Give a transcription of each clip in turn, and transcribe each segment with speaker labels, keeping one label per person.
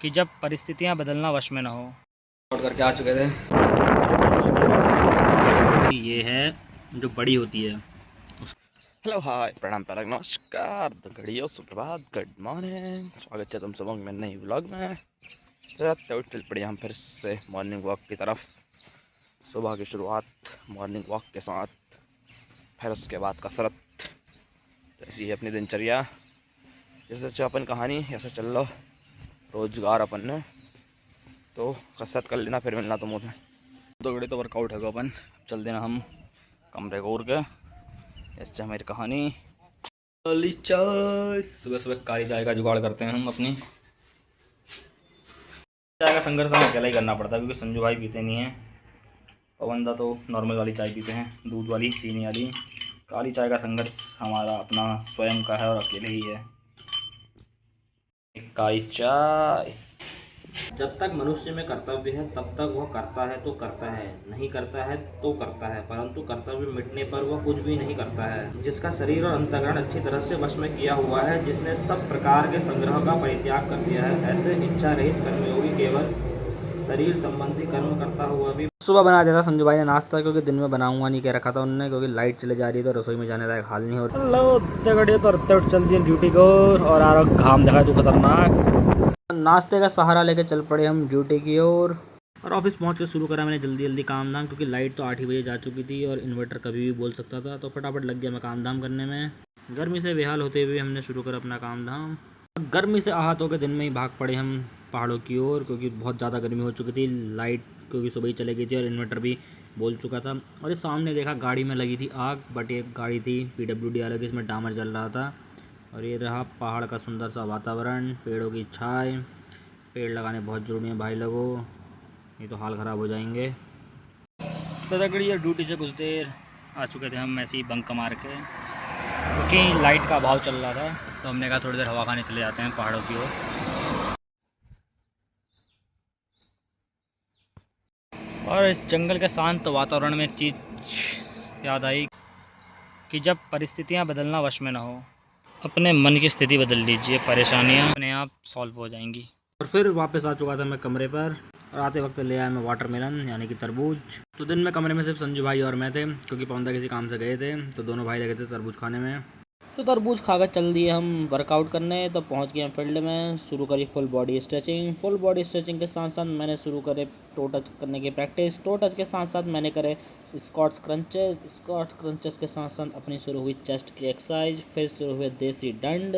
Speaker 1: कि जब परिस्थितियां बदलना वश में ना हो। आउट करके आ चुके थे। ये है जो बड़ी होती है।
Speaker 2: हेलो हाय प्रणाम पलक नमस्कार घड़ियों सुप्रभात गुड मॉर्निंग। स्वागत है तुम सब में नई व्लॉग में। चल पड़े हम फिर से मॉर्निंग वॉक की तरफ। सुबह की शुरुआत मॉर्निंग वॉक के साथ, फिर उसके बाद कसरत। ऐसी है अपनी दिनचर्या। जैसे अपन कहानी ऐसा चल लो रोजगार अपन ने, तो कसरत कर लेना फिर मिलना तुम उन्हें। दो घड़ी तो वर्कआउट है अपन। चल देना हम कमरे को उड़ के। ऐसे हमारी कहानी। काली चाय, सुबह सुबह काली चाय का जुगाड़ करते हैं हम अपनी। चाय का संघर्ष हमें अकेला ही करना पड़ता है क्योंकि संजू भाई पीते नहीं हैं। पवनदा तो नॉर्मल वाली चाय पीते हैं, दूध वाली, चीनी वाली। काली चाय का संघर्ष हमारा अपना स्वयं का है और अकेले ही है। काली चाय। जब तक मनुष्य में कर्तव्य है तब तक वह करता है तो करता है, नहीं करता है तो करता है, परंतु कर्तव्य मिटने पर वह कुछ भी नहीं करता है। जिसका शरीर और अंतःकरण अच्छी तरह से वश में किया हुआ है, जिसने सब प्रकार के संग्रह का परित्याग कर दिया है, ऐसे इच्छा रहित कर्मयोगी केवल शरीर संबंधी कर्म करता हुआ भी। सुबह बना दिया था संजू भाई ने नाश्ता, क्योंकि दिन में बनाऊंगा नहीं कह रखा था उन्होंने, क्योंकि लाइट चले जा रही है तो रसोई में जाने लायक हाल नहीं हो रहा। तो चल दी ड्यूटी को और आ रहा घाम देखा तो खतरनाक। नाश्ते का सहारा लेके चल पड़े हम ड्यूटी की ओर। और ऑफिस पहुंच के शुरू करा मैंने जल्दी जल्दी काम धाम, क्योंकि लाइट तो 8 ही बजे जा चुकी थी और इन्वर्टर कभी भी बोल सकता था, तो फटाफट लग गया मैं काम धाम करने में। गर्मी से बेहाल होते हुए हमने शुरू करा अपना काम धाम। गर्मी से आहत होकर दिन में ही भाग पड़े हम पहाड़ों की ओर, क्योंकि बहुत ज़्यादा गर्मी हो चुकी थी। लाइट क्योंकि सुबह ही चली गई थी और इन्वर्टर भी बोल चुका था। और ये सामने देखा गाड़ी में लगी थी आग, बट एक गाड़ी थी PWD वाले की, इसमें डामर जल रहा था। और ये रहा पहाड़ का सुंदर सा वातावरण, पेड़ों की छाए। पेड़ लगाने बहुत ज़रूरी है भाई लोगों, नहीं तो हाल ख़राब हो जाएंगे। तगड़ी ड्यूटी से कुछ देर आ चुके थे हम ऐसे ही बंक मार के, क्योंकि लाइट का अभाव चल रहा था, तो हमने कहा थोड़ी देर हवा खाने चले जाते हैं पहाड़ों की ओर। और इस जंगल के शांत वातावरण में एक चीज़ याद आई कि जब परिस्थितियां बदलना वश में ना हो, अपने मन की स्थिति बदल लीजिए, परेशानियां अपने आप सॉल्व हो जाएंगी। और फिर वापस आ चुका था मैं कमरे पर, और आते वक्त ले आया मैं वाटरमेलन यानी कि तरबूज। तो दिन में कमरे में सिर्फ संजू भाई और मैं थे, क्योंकि पवनदा किसी काम से गए थे, तो दोनों भाई लगे थे तरबूज खाने में। तो तरबूज खाकर चल दिए हम वर्कआउट करने। तो पहुंच गए हम फील्ड में, शुरू करी full body stretching. Full body stretching के साथ साथ मैंने शुरू करे टो टच करने की प्रैक्टिस। टो टच के साथ साथ मैंने करे स्क्वाट्स क्रंचेस। स्क्वाट क्रंचेस के साथ साथ अपनी शुरू हुई चेस्ट की एक्सरसाइज। फिर शुरू हुए देसी डंड।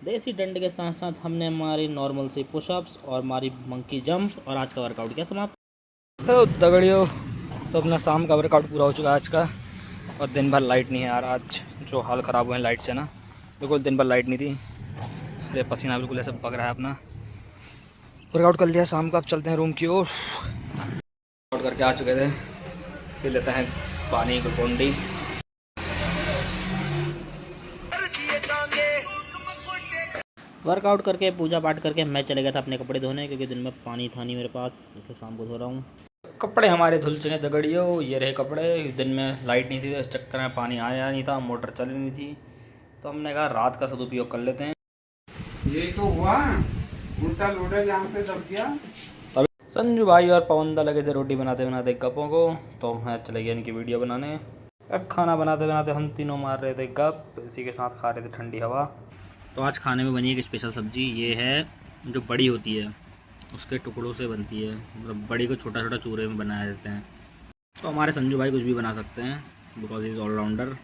Speaker 2: देसी डंड के साथ साथ हमने मारी नॉर्मल सी पुशअप्स और मारी मंकी जंप, और आज का वर्कआउट किया समाप्त। तो दगड़ियों, तो अपना शाम का वर्कआउट पूरा हो चुका है आज का। और दिन भर लाइट नहीं है यार, आज जो हाल ख़राब हुए हैं लाइट से ना, बिल्कुल दिन भर लाइट नहीं थी। अरे पसीना बिल्कुल ऐसा पक रहा है अपना। वर्कआउट कर लिया शाम का, अब चलते हैं रूम की ओर। वर्कआउट करके आ चुके थे, पी लेते हैं पानी ग्लूकोन डी। वर्कआउट करके पूजा पाठ करके मैं चले गया था अपने कपड़े धोने, क्योंकि दिन में पानी था नहीं मेरे पास, इसलिए शाम को धो रहा हूँ। कपड़े हमारे धुल चुके दगड़ियों, ये रहे कपड़े। दिन में लाइट नहीं थी तो इस चक्कर में पानी आया नहीं था, मोटर चल नहीं थी, तो हमने कहा रात का सदुपयोग कर लेते हैं।
Speaker 3: यही तो हुआ, उल्टा लोडर यहाँ से दब गया।
Speaker 2: संजू भाई और पवनदा लगे थे रोटी बनाते बनाते गप्पों को, तो मैं चले गया इनकी वीडियो बनाने। अब खाना बनाते बनाते हम तीनों मार रहे थे गप, इसी के साथ खा रहे थे ठंडी हवा। तो आज खाने में बनी एक स्पेशल सब्जी, ये है जो बड़ी होती है उसके टुकड़ों से बनती है, मतलब बड़ी को छोटा छोटा चूरे में बनाया देते हैं। तो हमारे संजू भाई कुछ भी बना सकते हैं, बिकॉज इज़ ऑलराउंडर।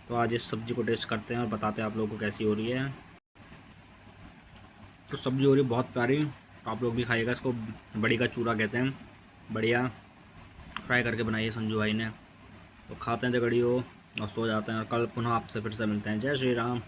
Speaker 2: तो आज इस सब्ज़ी को टेस्ट करते हैं और बताते हैं आप लोगों को कैसी हो रही है। तो सब्ज़ी हो रही है बहुत प्यारी, आप लोग भी खाइएगा इसको। बड़ी का चूरा कहते हैं, बढ़िया फ्राई करके बनाइए संजू भाई ने। तो खाते हैं दगड़ियों और सो जाते हैं, और कल पुनः आपसे फिर से मिलते हैं। जय श्री राम।